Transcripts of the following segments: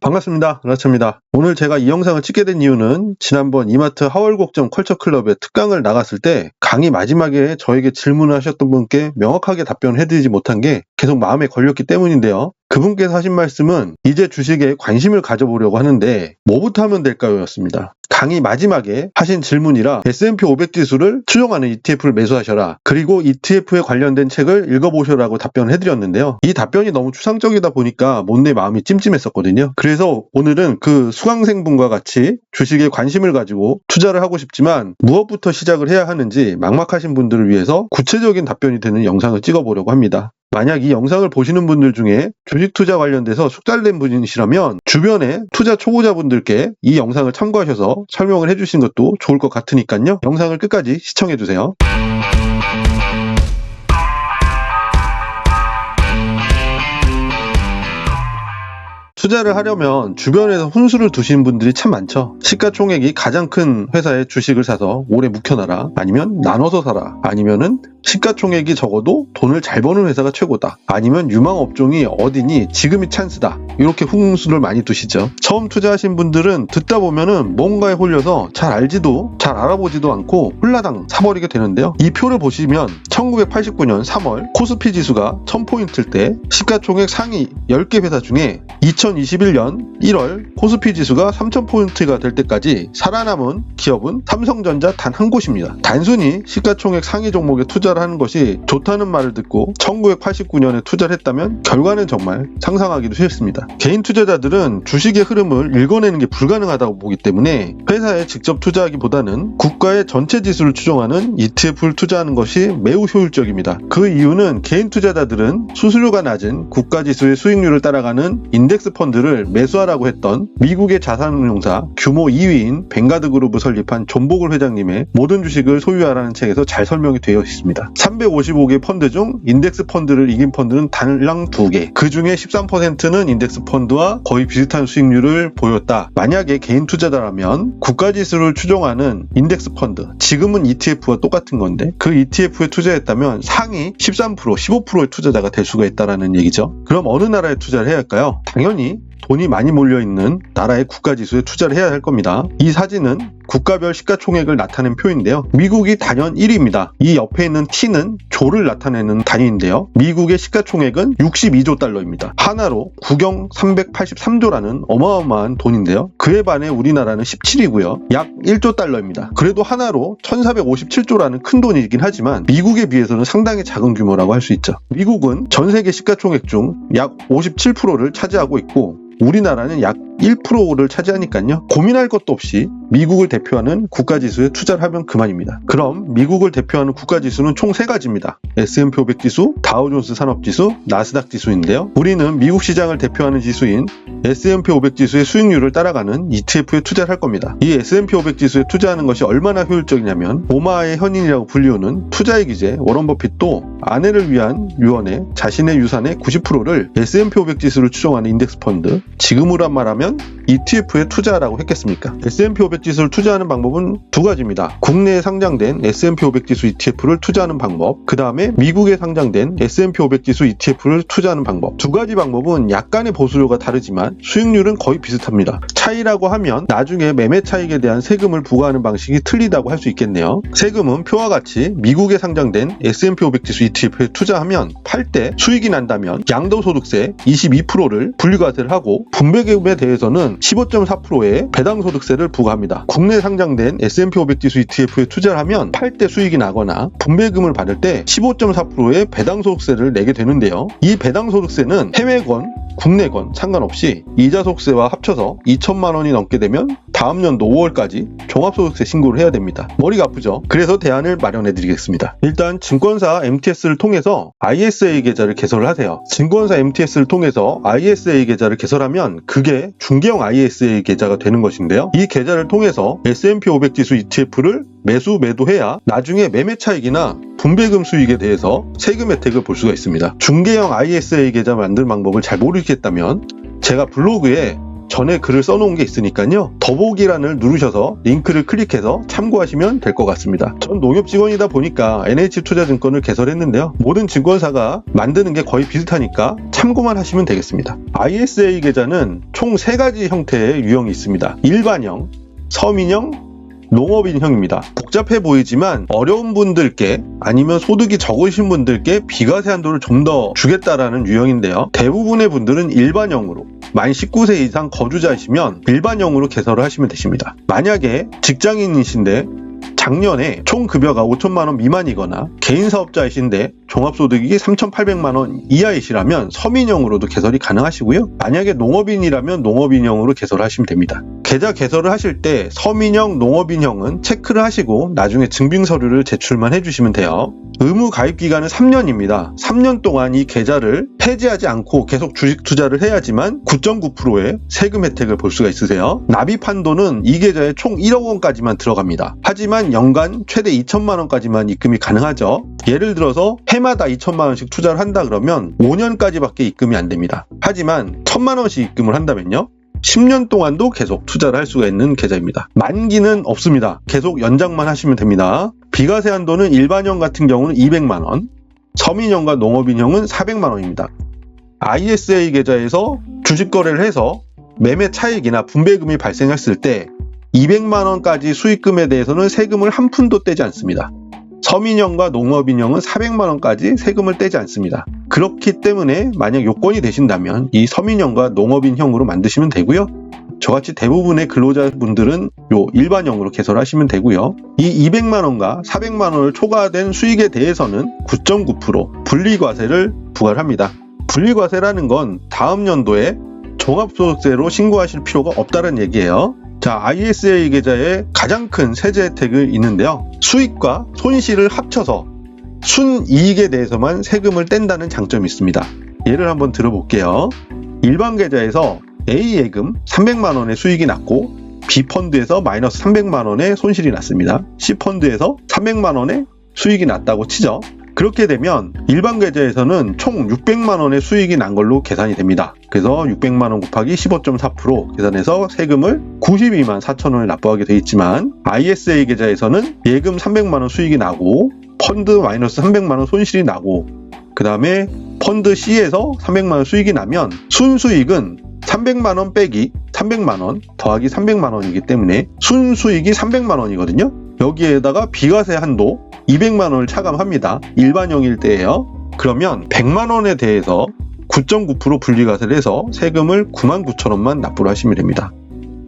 반갑습니다. 라차입니다. 오늘 제가 이 영상을 찍게 된 이유는 지난번 이마트 하월곡점 컬처클럽에 특강을 나갔을 때 강의 마지막에 저에게 질문을 하셨던 분께 명확하게 답변을 해드리지 못한 게 계속 마음에 걸렸기 때문인데요. 그분께서 하신 말씀은 이제 주식에 관심을 가져보려고 하는데 뭐부터 하면 될까요? 였습니다. 강의 마지막에 하신 질문이라 S&P 500 지수를 추종하는 ETF를 매수하셔라. 그리고 ETF에 관련된 책을 읽어보셔라고 답변을 해드렸는데요. 이 답변이 너무 추상적이다 보니까 못내 마음이 찜찜했었거든요. 그래서 오늘은 그 수강생분과 같이 주식에 관심을 가지고 투자를 하고 싶지만 무엇부터 시작을 해야 하는지 막막하신 분들을 위해서 구체적인 답변이 되는 영상을 찍어보려고 합니다. 만약 이 영상을 보시는 분들 중에 주식 투자 관련돼서 숙달된 분이시라면 주변에 투자 초보자분들께 이 영상을 참고하셔서 설명을 해주신 것도 좋을 것 같으니까요. 영상을 끝까지 시청해주세요. 투자를 하려면 주변에서 훈수를 두시는 분들이 참 많죠. 시가총액이 가장 큰 회사의 주식을 사서 오래 묵혀놔라. 아니면 나눠서 사라. 아니면은 시가총액이 적어도 돈을 잘 버는 회사가 최고다. 아니면 유망업종이 어디니 지금이 찬스다. 이렇게 훈수를 많이 두시죠. 처음 투자하신 분들은 듣다 보면은 뭔가에 홀려서 잘 알지도 잘 알아보지도 않고 홀라당 사버리게 되는데요. 이 표를 보시면 1989년 3월 코스피 지수가 1000포인트일 때 시가총액 상위 10개 회사 중에 2021년 1월 코스피 지수가 3000포인트가 될 때까지 살아남은 기업은 삼성전자 단 한 곳입니다. 단순히 시가총액 상위 종목에 투자를 하는 것이 좋다는 말을 듣고 1989년에 투자를 했다면 결과는 정말 상상하기도 싫습니다. 개인 투자자들은 주식의 흐름을 읽어내는 게 불가능하다고 보기 때문에 회사에 직접 투자하기보다는 국가의 전체 지수를 추종하는 ETF를 투자하는 것이 매우 효율적입니다. 그 이유는 개인 투자자들은 수수료가 낮은 국가지수의 수익률을 따라가는 인덱스 펀드를 매수하라고 했던 미국의 자산운용사 규모 2위인 뱅가드 그룹을 설립한 존 보글 회장님의 모든 주식을 소유하라는 책에서 잘 설명이 되어 있습니다. 355개 펀드 중 인덱스 펀드를 이긴 펀드는 단랑 2개, 그 중에 13%는 인덱스 펀드와 거의 비슷한 수익률을 보였다. 만약에 개인 투자자라면 국가지수를 추종하는 인덱스 펀드, 지금은 ETF와 똑같은 건데 그 ETF에 투자했다면 상위 13%, 15%의 투자자가 될 수가 있다는 얘기죠. 그럼 어느 나라에 투자를 해야 할까요? 당연히 돈이 많이 몰려있는 나라의 국가지수에 투자를 해야 할 겁니다. 이 사진은 국가별 시가총액을 나타낸 표인데요. 미국이 단연 1위입니다. 이 옆에 있는 T는 조를 나타내는 단위인데요. 미국의 시가총액은 62조 달러입니다. 하나로 국영 383조라는 어마어마한 돈인데요. 그에 반해 우리나라는 17위고요. 약 1조 달러입니다. 그래도 하나로 1457조라는 큰 돈이긴 하지만 미국에 비해서는 상당히 작은 규모라고 할 수 있죠. 미국은 전 세계 시가총액 중 약 57%를 차지하고 있고 우리나라는 약 1%를 차지하니까요. 고민할 것도 없이 미국을 대표하는 국가지수에 투자를 하면 그만입니다. 그럼 미국을 대표하는 국가지수는 총 3가지입니다. S&P 500 지수, 다우존스 산업지수, 나스닥 지수인데요. 우리는 미국 시장을 대표하는 지수인 S&P 500 지수의 수익률을 따라가는 ETF에 투자를 할 겁니다. 이 S&P 500 지수에 투자하는 것이 얼마나 효율적이냐면 오마의 현인이라고 불리우는 투자의 기재 워런 버핏도 아내를 위한 유언에 자신의 유산의 90%를 S&P 500 지수를 추종하는 인덱스 펀드, 지금으로 말하면 ETF에 투자하라고 했겠습니까? S&P 500 지수를 투자하는 방법은 2가지입니다. 국내에 상장된 S&P 500 지수 ETF를 투자하는 방법, 그 다음에 미국에 상장된 S&P 500 지수 ETF를 투자하는 방법. 2가지 방법은 약간의 보수료가 다르지만 수익률은 거의 비슷합니다. 차이라고 하면 나중에 매매 차익에 대한 세금을 부과하는 방식이 틀리다고 할 수 있겠네요. 세금은 표와 같이 미국에 상장된 S&P 500 지수 ETF에 투자하면 팔 때 수익이 난다면 양도소득세 22%를 분리과세를 하고 분배금에 대해서는 15.4%의 배당소득세를 부과합니다. 국내에 상장된 S&P 500 지수 ETF에 투자를 하면 팔 때 수익이 나거나 분배금을 받을 때 15.4%의 배당소득세를 내게 되는데요. 이 배당소득세는 해외건 국내건 상관없이 이자소득세와 합쳐서 2천만 원이 넘게 되면 다음 연도 5월까지 종합소득세 신고를 해야 됩니다. 머리가 아프죠? 그래서 대안을 마련해 드리겠습니다. 일단 증권사 MTS를 통해서 ISA 계좌를 개설을 하세요. 증권사 MTS를 통해서 ISA 계좌를 개설하면 그게 중개형 ISA 계좌가 되는 것인데요. 이 계좌를 통해서 S&P 500 지수 ETF를 매도해야 나중에 매매 차익이나 분배금 수익에 대해서 세금 혜택을 볼 수가 있습니다. 중개형 ISA 계좌 만드는 방법을 잘 모르겠다면 제가 블로그에 전에 글을 써놓은 게 있으니까요. 더보기란을 누르셔서 링크를 클릭해서 참고하시면 될 것 같습니다. 전 농협 직원이다 보니까 NH투자증권을 개설했는데요. 모든 증권사가 만드는 게 거의 비슷하니까 참고만 하시면 되겠습니다. ISA 계좌는 총 3가지 형태의 유형이 있습니다. 일반형, 서민형, 농업인형입니다. 복잡해 보이지만 어려운 분들께 아니면 소득이 적으신 분들께 비과세 한도를 좀 더 주겠다라는 유형인데요. 대부분의 분들은 일반형으로 만 19세 이상 거주자이시면 일반형으로 개설을 하시면 되십니다. 만약에 직장인이신데 작년에 총 급여가 5천만 원 미만이거나 개인 사업자이신데 종합소득이 3,800만 원 이하이시라면 서민형으로도 개설이 가능하시고요. 만약에 농업인이라면 농업인형으로 개설하시면 됩니다. 계좌 개설을 하실 때 서민형, 농업인형은 체크를 하시고 나중에 증빙서류를 제출만 해주시면 돼요. 의무 가입 기간은 3년입니다. 3년 동안 이 계좌를 폐지하지 않고 계속 주식 투자를 해야지만 9.9%의 세금 혜택을 볼 수가 있으세요. 납입 한도는 이 계좌에 총 1억 원까지만 들어갑니다. 하지만 연간 최대 2천만 원까지만 입금이 가능하죠. 예를 들어서 해마다 2천만 원씩 투자를 한다 그러면 5년까지밖에 입금이 안 됩니다. 하지만 1,000만 원씩 입금을 한다면요. 10년 동안도 계속 투자를 할 수가 있는 계좌입니다. 만기는 없습니다. 계속 연장만 하시면 됩니다. 비과세 한도는 일반형 같은 경우는 200만 원, 서민형과 농업인형은 400만 원입니다. ISA 계좌에서 주식 거래를 해서 매매 차익이나 분배금이 발생했을 때 200만 원까지 수익금에 대해서는 세금을 한 푼도 떼지 않습니다. 서민형과 농업인형은 400만 원까지 세금을 떼지 않습니다. 그렇기 때문에 만약 요건이 되신다면 이 서민형과 농업인형으로 만드시면 되고요. 저같이 대부분의 근로자분들은 요 일반형으로 개설하시면 되고요. 이 200만 원과 400만 원을 초과된 수익에 대해서는 9.9% 분리과세를 부과를 합니다. 분리과세라는 건 다음 연도에 종합소득세로 신고하실 필요가 없다는 얘기예요. 자, ISA 계좌에 가장 큰 세제 혜택이 있는데요. 수익과 손실을 합쳐서 순이익에 대해서만 세금을 뗀다는 장점이 있습니다. 예를 한번 들어볼게요. 일반 계좌에서 A 예금 300만 원의 수익이 났고 B 펀드에서 마이너스 300만 원의 손실이 났습니다. C 펀드에서 300만 원의 수익이 났다고 치죠. 그렇게 되면 일반 계좌에서는 총 600만 원의 수익이 난 걸로 계산이 됩니다. 그래서 600만 원 곱하기 15.4% 계산해서 세금을 92만 4천 원을 납부하게 되어 있지만 ISA 계좌에서는 예금 300만 원 수익이 나고 펀드 마이너스 300만 원 손실이 나고 그 다음에 펀드 C에서 300만 원 수익이 나면 순수익은 300만 원 빼기 300만 원 더하기 300만 원이기 때문에 순수익이 300만 원이거든요. 여기에다가 비과세 한도 200만 원을 차감합니다. 일반형일 때예요. 그러면 100만 원에 대해서 9.9% 분리과세를 해서 세금을 99,000원만 납부를 하시면 됩니다.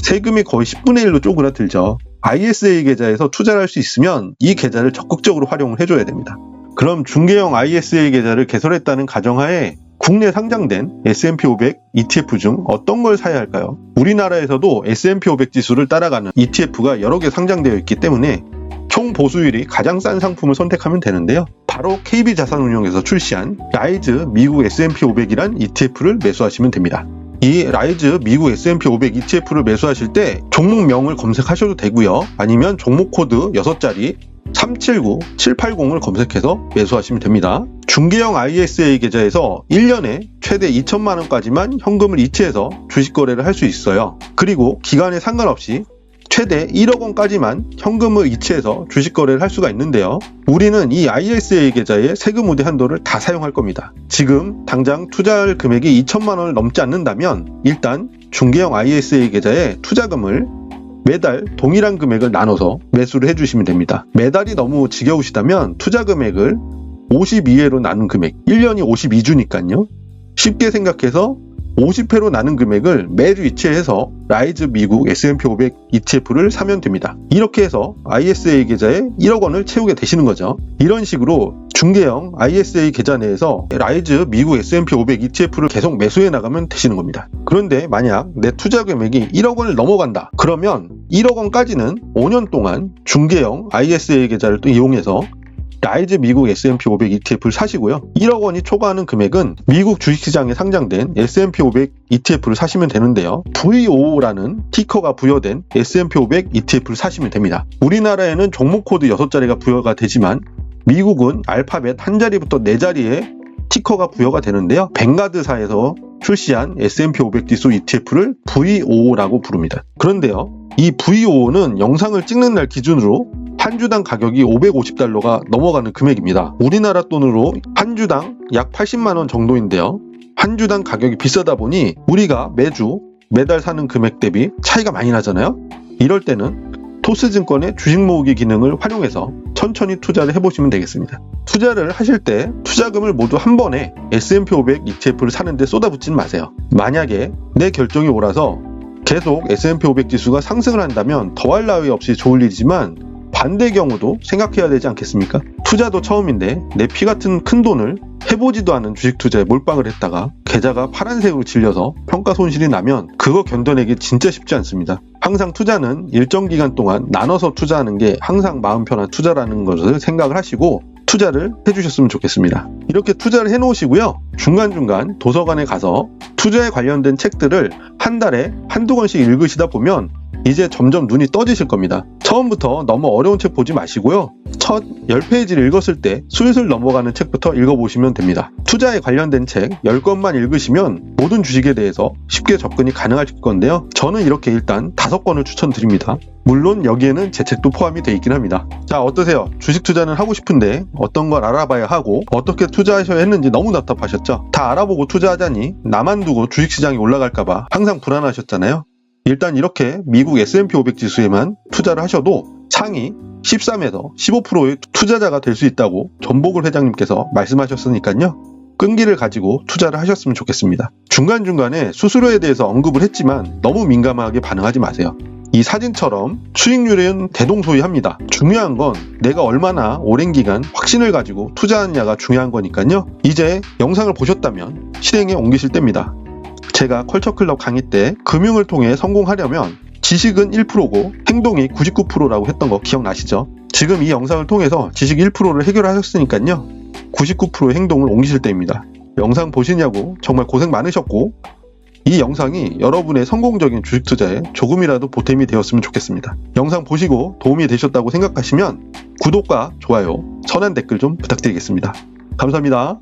세금이 거의 10분의 1로 쪼그라들죠. ISA 계좌에서 투자를 할 수 있으면 이 계좌를 적극적으로 활용을 해줘야 됩니다. 그럼 중개형 ISA 계좌를 개설했다는 가정하에 국내 상장된 S&P 500 ETF 중 어떤 걸 사야 할까요? 우리나라에서도 S&P 500 지수를 따라가는 ETF가 여러 개 상장되어 있기 때문에 총 보수율이 가장 싼 상품을 선택하면 되는데요. 바로 KB자산운용에서 출시한 라이즈 미국 S&P 500이란 ETF를 매수하시면 됩니다. 이 라이즈 미국 S&P 500 ETF를 매수하실 때 종목명을 검색하셔도 되고요. 아니면 종목 코드 6자리 379780을 검색해서 매수하시면 됩니다. 중개형 ISA 계좌에서 1년에 최대 2천만 원까지만 현금을 이체해서 주식 거래를 할 수 있어요. 그리고 기간에 상관없이 최대 1억 원까지만 현금을 이체해서 주식 거래를 할 수가 있는데요. 우리는 이 ISA 계좌의 세금 우대 한도를 다 사용할 겁니다. 지금 당장 투자할 금액이 2천만 원을 넘지 않는다면 일단 중개형 ISA 계좌에 투자금을 매달 동일한 금액을 나눠서 매수를 해주시면 됩니다. 매달이 너무 지겨우시다면 투자 금액을 52회로 나눈 금액, 1년이 52주니까요. 쉽게 생각해서 50회로 나눈 금액을 매주 이체해서 라이즈 미국 S&P 500 ETF를 사면 됩니다. 이렇게 해서 ISA 계좌에 1억 원을 채우게 되시는 거죠. 이런 식으로 중개형 ISA 계좌 내에서 라이즈 미국 S&P 500 ETF를 계속 매수해 나가면 되시는 겁니다. 그런데 만약 내 투자 금액이 1억 원을 넘어간다. 그러면 1억 원까지는 5년 동안 중개형 ISA 계좌를 또 이용해서 라이즈 미국 S&P 500 ETF를 사시고요. 1억 원이 초과하는 금액은 미국 주식시장에 상장된 S&P 500 ETF를 사시면 되는데요. VO라는 티커가 부여된 S&P 500 ETF를 사시면 됩니다. 우리나라에는 종목 코드 6자리가 부여가 되지만 미국은 알파벳 한 자리부터 4자리의 티커가 부여가 되는데요. 뱅가드사에서 출시한 S&P 500 지수 ETF를 VOO라고 부릅니다. 그런데요, 이 VOO는 영상을 찍는 날 기준으로 한 주당 가격이 $550가 넘어가는 금액입니다. 우리나라 돈으로 한 주당 약 80만 원 정도인데요. 한 주당 가격이 비싸다 보니 우리가 매달 사는 금액 대비 차이가 많이 나잖아요. 이럴 때는 토스증권의 주식 모으기 기능을 활용해서 천천히 투자를 해보시면 되겠습니다. 투자를 하실 때 투자금을 모두 한 번에 S&P 500 ETF를 사는데 쏟아붓지는 마세요. 만약에 내 결정이 옳아서 계속 S&P 500 지수가 상승을 한다면 더할 나위 없이 좋을 일이지만 반대 경우도 생각해야 되지 않겠습니까? 투자도 처음인데 내 피 같은 큰 돈을 해보지도 않은 주식 투자에 몰빵을 했다가 계좌가 파란색으로 질려서 평가 손실이 나면 그거 견뎌내기 진짜 쉽지 않습니다. 항상 투자는 일정 기간 동안 나눠서 투자하는 게 항상 마음 편한 투자라는 것을 생각을 하시고 투자를 해주셨으면 좋겠습니다. 이렇게 투자를 해놓으시고요. 중간중간 도서관에 가서 투자에 관련된 책들을 한 달에 한두 권씩 읽으시다 보면 이제 점점 눈이 떠지실 겁니다. 처음부터 너무 어려운 책 보지 마시고요. 첫 10페이지를 읽었을 때 슬슬 넘어가는 책부터 읽어보시면 됩니다. 투자에 관련된 책 10권만 읽으시면 모든 주식에 대해서 쉽게 접근이 가능하실 건데요. 저는 이렇게 일단 5권을 추천드립니다. 물론 여기에는 제 책도 포함이 되어 있긴 합니다. 자, 어떠세요? 주식 투자는 하고 싶은데 어떤 걸 알아봐야 하고 어떻게 투자하셔야 했는지 너무 답답하셨죠? 다 알아보고 투자하자니 나만 두고 주식시장이 올라갈까봐 항상 불안하셨잖아요. 일단 이렇게 미국 S&P 500 지수에만 투자를 하셔도 상위 13에서 15%의 투자자가 될 수 있다고 전복을 회장님께서 말씀하셨으니까요. 끈기를 가지고 투자를 하셨으면 좋겠습니다. 중간중간에 수수료에 대해서 언급을 했지만 너무 민감하게 반응하지 마세요. 이 사진처럼 수익률은 대동소이합니다. 중요한 건 내가 얼마나 오랜 기간 확신을 가지고 투자하느냐가 중요한 거니까요. 이제 영상을 보셨다면 실행에 옮기실 때입니다. 제가 컬처클럽 강의 때 금융을 통해 성공하려면 지식은 1%고 행동이 99%라고 했던 거 기억나시죠? 지금 이 영상을 통해서 지식 1%를 해결하셨으니까요. 99%의 행동을 옮기실 때입니다. 영상 보시냐고 정말 고생 많으셨고 이 영상이 여러분의 성공적인 주식 투자에 조금이라도 보탬이 되었으면 좋겠습니다. 영상 보시고 도움이 되셨다고 생각하시면 구독과 좋아요, 선한 댓글 좀 부탁드리겠습니다. 감사합니다.